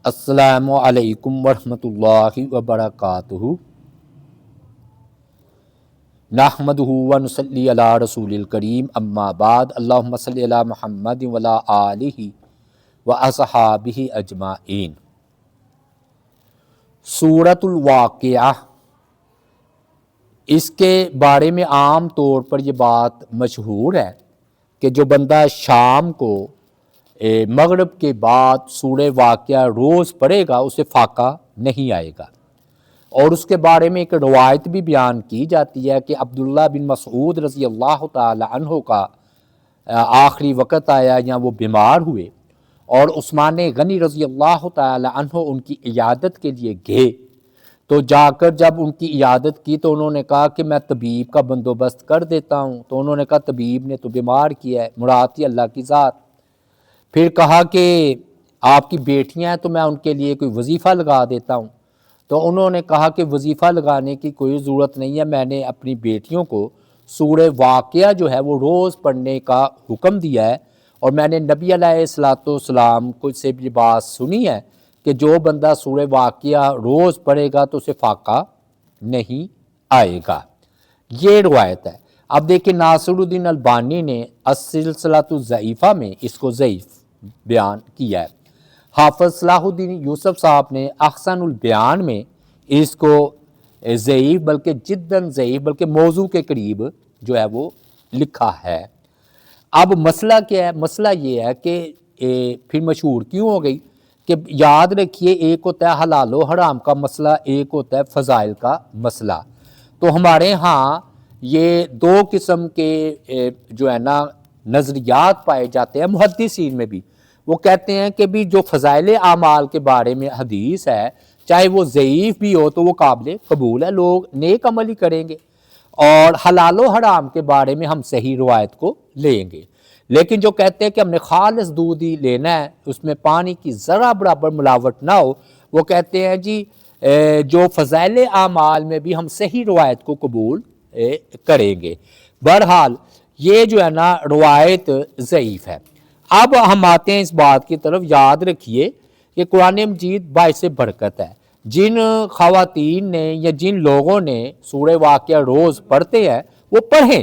السلام علیکم ورحمۃ اللہ وبرکاتہ۔ نحمدہ ونصلی علی رسول الکریم، اما بعد، اللہم صلی علی محمد وعلی آلہ واصحابہ اجمعین۔ سورۃ الواقعہ، اس کے بارے میں عام طور پر یہ بات مشہور ہے کہ جو بندہ شام کو مغرب کے بعد سورہ واقعہ روز پڑھے گا اسے فاقہ نہیں آئے گا۔ اور اس کے بارے میں ایک روایت بھی بیان کی جاتی ہے کہ عبداللہ بن مسعود رضی اللہ تعالی عنہ کا آخری وقت آیا یا وہ بیمار ہوئے، اور عثمان غنی رضی اللہ تعالی عنہ ان کی عیادت کے لیے گئے۔ تو جا کر جب ان کی عیادت کی تو انہوں نے کہا کہ میں طبیب کا بندوبست کر دیتا ہوں۔ تو انہوں نے کہا طبیب نے تو بیمار کیا ہے، مراد تھی اللہ کی ذات۔ پھر کہا کہ آپ کی بیٹیاں ہیں تو میں ان کے لیے کوئی وظیفہ لگا دیتا ہوں۔ تو انہوں نے کہا کہ وظیفہ لگانے کی کوئی ضرورت نہیں ہے، میں نے اپنی بیٹیوں کو سورہ واقعہ جو ہے وہ روز پڑھنے کا حکم دیا ہے، اور میں نے نبی علیہ السلام کو سے بھی بات سنی ہے کہ جو بندہ سورہ واقعہ روز پڑھے گا تو اسے فاقہ نہیں آئے گا۔ یہ روایت ہے۔ اب دیکھیں ناصر الدین البانی نے السلسلۃ الضعیفہ میں اس کو ضعیف بیان کیا ہے۔ حافظ صلاح الدین یوسف صاحب نے احسن البیان میں اس کو ضعیف بلکہ جداً ضعیف بلکہ موضوع کے قریب جو ہے وہ لکھا ہے۔ اب مسئلہ کیا ہے؟ مسئلہ یہ ہے کہ پھر مشہور کیوں ہو گئی کہ یاد رکھیے ایک ہوتا ہے حلال و حرام کا مسئلہ، ایک ہوتا ہے فضائل کا مسئلہ۔ تو ہمارے ہاں یہ دو قسم کے جو ہے نا نظریات پائے جاتے ہیں محدثین میں بھی۔ وہ کہتے ہیں کہ بھی جو فضائل اعمال کے بارے میں حدیث ہے چاہے وہ ضعیف بھی ہو تو وہ قابل قبول ہے، لوگ نیک عمل ہی کریں گے، اور حلال و حرام کے بارے میں ہم صحیح روایت کو لیں گے۔ لیکن جو کہتے ہیں کہ ہم نے خالص دودھ ہی لینا ہے، اس میں پانی کی ذرا برابر ملاوٹ نہ ہو، وہ کہتے ہیں جی جو فضائل اعمال میں بھی ہم صحیح روایت کو قبول کریں گے۔ بہرحال یہ جو ہے نا روایت ضعیف ہے۔ اب ہم آتے ہیں اس بات کی طرف، یاد رکھیے کہ قرآن مجید باعث برکت ہے۔ جن خواتین نے یا جن لوگوں نے سورہ واقعہ روز پڑھتے ہیں وہ پڑھیں،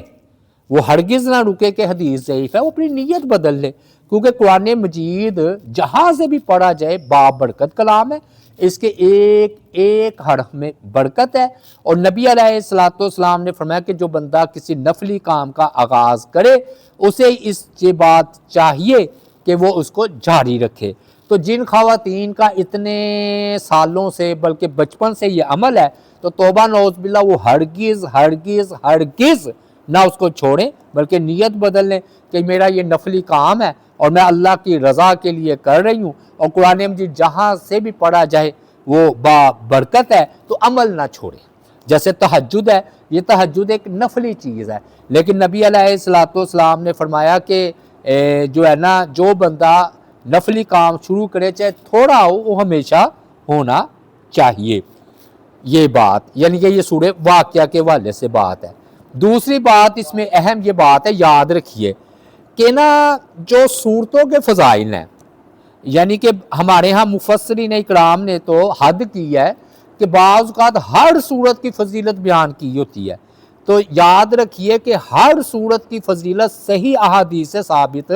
وہ ہرگز نہ رکے کہ حدیث ضعیف ہے، وہ اپنی نیت بدل لے، کیونکہ قرآن مجید جہاں سے بھی پڑھا جائے بابرکت کلام ہے، اس کے ایک ایک حرف میں برکت ہے۔ اور نبی علیہ السلام نے فرمایا کہ جو بندہ کسی نفلی کام کا آغاز کرے اسے اس یہ بات چاہیے کہ وہ اس کو جاری رکھے۔ تو جن خواتین کا اتنے سالوں سے بلکہ بچپن سے یہ عمل ہے تو توبہ نعوذ باللہ وہ ہرگز ہرگز ہرگز نہ اس کو چھوڑیں، بلکہ نیت بدل لیں کہ میرا یہ نفلی کام ہے اور میں اللہ کی رضا کے لیے کر رہی ہوں، اور قرآن مجید جہاں سے بھی پڑھا جائے وہ با برکت ہے تو عمل نہ چھوڑیں۔ جیسے تہجد ہے، یہ تہجد ایک نفلی چیز ہے، لیکن نبی علیہ السلام نے فرمایا کہ جو ہے نا جو بندہ نفلی کام شروع کرے چاہے تھوڑا ہو وہ ہمیشہ ہونا چاہیے۔ یہ بات یعنی کہ یہ سورہ واقعہ کے حوالے سے بات ہے۔ دوسری بات اس میں اہم یہ بات ہے، یاد رکھیے کہ نا جو صورتوں کے فضائل ہیں، یعنی کہ ہمارے ہاں مفسرین اکرام نے تو حد کی ہے کہ بعض اوقات ہر صورت کی فضیلت بیان کی ہوتی ہے۔ تو یاد رکھیے کہ ہر صورت کی فضیلت صحیح احادیث سے ثابت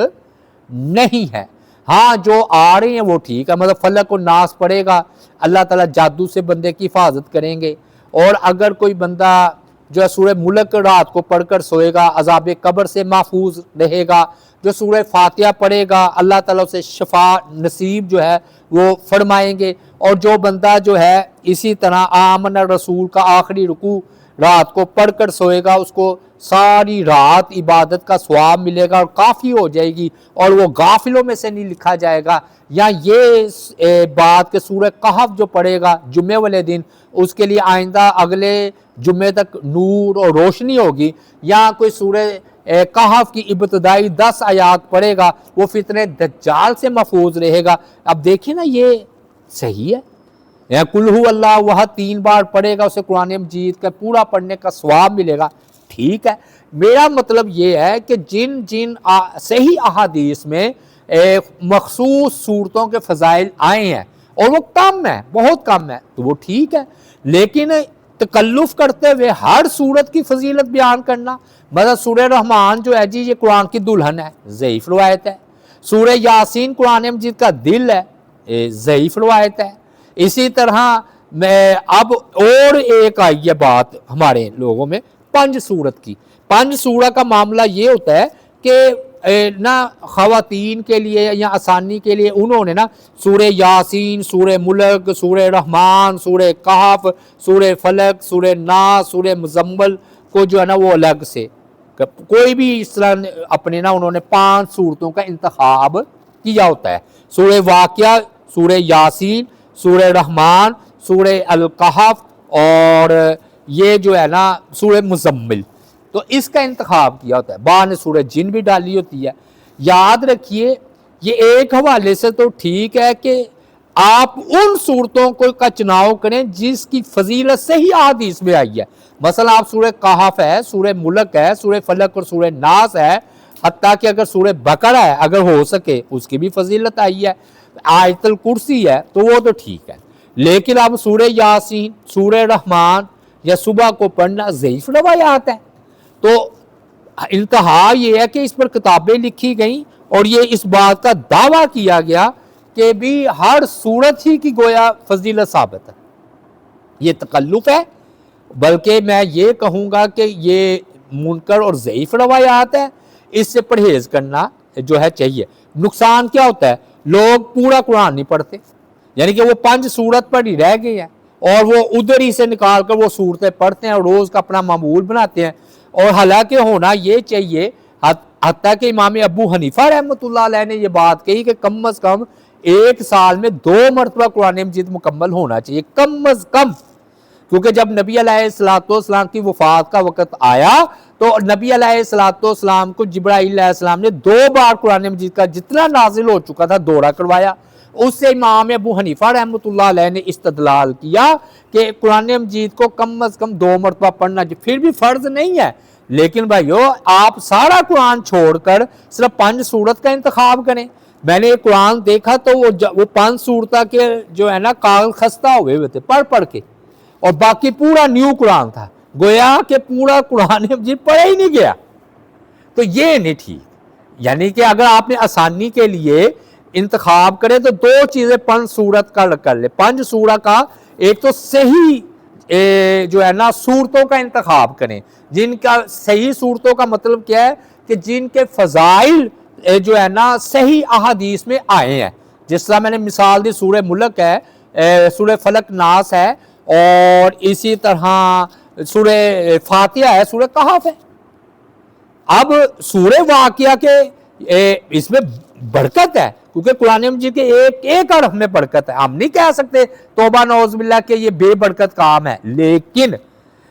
نہیں ہے۔ ہاں جو آ رہے ہیں وہ ٹھیک ہے، مطلب فلق و ناس پڑھے گا، اللہ تعالیٰ جادو سے بندے کی حفاظت کریں گے، اور اگر کوئی بندہ جو ہے سورہ ملک رات کو پڑھ کر سوئے گا عذاب قبر سے محفوظ رہے گا، جو سورہ فاتحہ پڑھے گا اللہ تعالیٰ سے شفا نصیب جو ہے وہ فرمائیں گے، اور جو بندہ جو ہے اسی طرح آمن رسول کا آخری رکوع رات کو پڑھ کر سوئے گا اس کو ساری رات عبادت کا ثواب ملے گا اور کافی ہو جائے گی، اور وہ غافلوں میں سے نہیں لکھا جائے گا۔ یا یہ بات کہ سورہ کہف جو پڑھے گا جمعے والے دن اس کے لیے آئندہ اگلے جمعے تک نور اور روشنی ہوگی، یا کوئی سورہ کہف کی ابتدائی 10 آیات پڑھے گا وہ فتنہ دجال سے محفوظ رہے گا۔ اب دیکھیں نا یہ صحیح ہے، یا قل ہو اللہ وہ 3 بار پڑھے گا اسے قرآن مجید کا پورا پڑھنے کا ثواب ملے گا، ٹھیک ہے۔ میرا مطلب یہ ہے کہ جن صحیح احادیث میں مخصوص صورتوں کے فضائل آئے ہیں اور وہ کم ہے، بہت کم ہے، تو وہ ٹھیک ہے، لیکن تکلف کرتے ہوئے ہر صورت کی فضیلت بیان کرنا، مثلا سورہ رحمان جو ہے جی یہ قرآن کی دلہن ہے، ضعیف روایت ہے۔ سورہ یاسین قرآن مجید کا دل ہے، ضعیف روایت ہے۔ اسی طرح میں اب اور ایک آئی ہے بات ہمارے لوگوں میں پنج سورت کی۔ پنج سورہ کا معاملہ یہ ہوتا ہے کہ نہ خواتین کے لیے یا آسانی کے لیے انہوں نے نا سورہ یاسین، سورہ ملک، سورہ رحمان، سورہ کہف، سورہ فلق، سورہ ناس، سورہ مزمل کو جو ہے نا وہ الگ سے کوئی بھی اس طرح اپنے نا انہوں نے 5 سورتوں کا انتخاب کیا ہوتا ہے، سورہ واقعہ، سورہ یاسین، سورہ رحمان، سورہ الکہف اور یہ جو ہے نا سورہ مزمل، تو اس کا انتخاب کیا ہوتا ہے۔ بعض نے سورہ جن بھی ڈالی ہوتی ہے۔ یاد رکھیے یہ ایک حوالے سے تو ٹھیک ہے کہ آپ ان صورتوں کا چناؤ کریں جس کی فضیلت صحیح احادیث میں آئی ہے۔ مثلا آپ سورہ کہف ہے، سورہ ملک ہے، سورہ فلق اور سورہ ناس ہے، حتیٰ کہ اگر سورہ بقرہ ہے اگر ہو سکے اس کی بھی فضیلت آئی ہے، آیت الکرسی ہے تو وہ تو ٹھیک ہے، لیکن اب سورہ یاسین، سورہ رحمان یا صبح کو پڑھنا ضعیف روایات ہے۔ تو انتہا یہ ہے کہ اس پر کتابیں لکھی گئیں اور یہ اس بات کا دعویٰ کیا گیا کہ بھی ہر صورت ہی کی گویا فضیلت ثابت ہے۔ یہ تکلف ہے، بلکہ میں یہ کہوں گا کہ یہ منکر اور ضعیف روایات ہے، اس سے پرہیز کرنا جو ہے چاہیے۔ نقصان کیا ہوتا ہے؟ لوگ پورا قرآن نہیں پڑھتے، یعنی کہ وہ 5 سورت پر ہی رہ گئے ہیں اور وہ ادھر ہی سے نکال کر وہ صورتیں پڑھتے ہیں اور روز کا اپنا معمول بناتے ہیں، اور حالانکہ ہونا یہ چاہیے، حتیٰ کہ امام ابو حنیفہ رحمۃ اللہ علیہ نے یہ بات کہی کہ کم از کم ایک سال میں 2 مرتبہ قرآن مجید مکمل ہونا چاہیے، کم از کم، کیونکہ جب نبی علیہ السلام کی وفات کا وقت آیا تو نبی علیہ السلام کو جبرائیل علیہ السلام نے 2 بار قرآن مجید کا جتنا نازل ہو چکا تھا دورہ کروایا۔ اس سے امام ابو حنیفہ رحمۃ اللہ علیہ نے استدلال کیا کہ قرآن مجید کو کم از کم 2 مرتبہ پڑھنا چاہیے، پھر بھی فرض نہیں ہے، لیکن بھائیو آپ سارا قرآن چھوڑ کر صرف 5 سورت کا انتخاب کریں۔ میں نے قرآن دیکھا تو وہ 5 سورتہ کے جو ہے نا کاغذ خستہ ہوئے تھے پڑھ کے، اور باقی پورا نیو قرآن تھا، گویا کہ پورا قرآن مجید پڑھا ہی نہیں گیا، تو یہ نہیں ٹھیک۔ یعنی کہ اگر آپ نے آسانی کے لیے انتخاب کرے تو 2 چیزیں 5 سورت کا کر لے، 5 سورہ کا، ایک تو صحیح جو ہے نا صورتوں کا انتخاب کریں، جن کا صحیح صورتوں کا مطلب کیا ہے کہ جن کے فضائل جو ہے نا صحیح احادیث میں آئے ہیں، جس طرح میں نے مثال دی سورہ ملک ہے، سورہ فلق ناس ہے، اور اسی طرح سورہ فاتحہ ہے، سورہ کہف ہے۔ اب سورہ واقعہ کے اس میں برکت ہے، کیونکہ قرآن مجید کے ایک حرف میں برکت ہے، ہم نہیں کہہ سکتے توبہ نعوذ باللہ کہ یہ بے برکت کام ہے، لیکن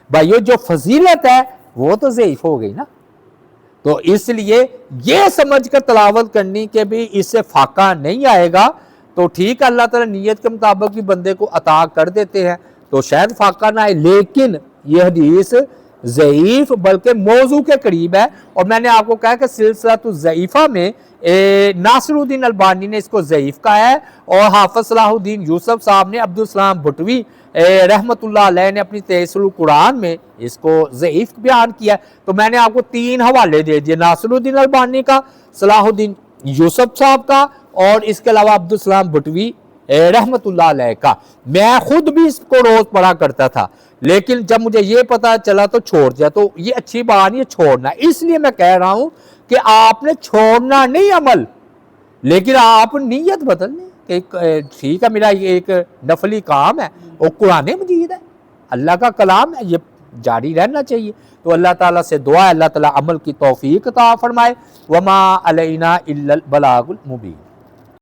بھائیو جو فضیلت ہے وہ تو ضعیف ہو گئی نا، تو اس لیے یہ سمجھ کر تلاوت کرنی کہ بھی اس سے فاقہ نہیں آئے گا، تو ٹھیک ہے اللہ تعالیٰ نیت کے مطابق بھی بندے کو عطا کر دیتے ہیں تو شاید فاقہ نہ آئے، لیکن یہ حدیث ضعیف بلکہ موضوع کے قریب ہے، اور میں نے آپ کو کہا کہ سلسلۃ الضعیفہ میں ناصر الدین البانی نے اس کو ضعیف کہا ہے، اور حافظ صلاح الدین یوسف صاحب نے عبدالسلام بھٹوی رحمۃ اللہ علیہ نے اپنی تیسر القرآن میں اس کو ضعیف بیان کیا ہے۔ تو میں نے آپ کو 3 حوالے دے دیے، ناصر الدین البانی کا، صلاح الدین یوسف صاحب کا، اور اس کے علاوہ عبدالسلام بھٹوی رحمۃ اللہ علیہ کا۔ میں خود بھی اس کو روز پڑھا کرتا تھا، لیکن جب مجھے یہ پتا چلا تو چھوڑ دیا، تو یہ اچھی بات نہیں ہے چھوڑنا، اس لیے میں کہہ رہا ہوں کہ آپ نے چھوڑنا نہیں عمل، لیکن آپ نیت بدل لیں کہ ٹھیک ہے میرا یہ ایک نفلی کام ہے اور قرآن مجید ہے، اللہ کا کلام ہے، یہ جاری رہنا چاہیے۔ تو اللہ تعالیٰ سے دعا ہے اللہ تعالیٰ عمل کی توفیق عطا فرمائے۔ وما علینا الا البلاغ المبین۔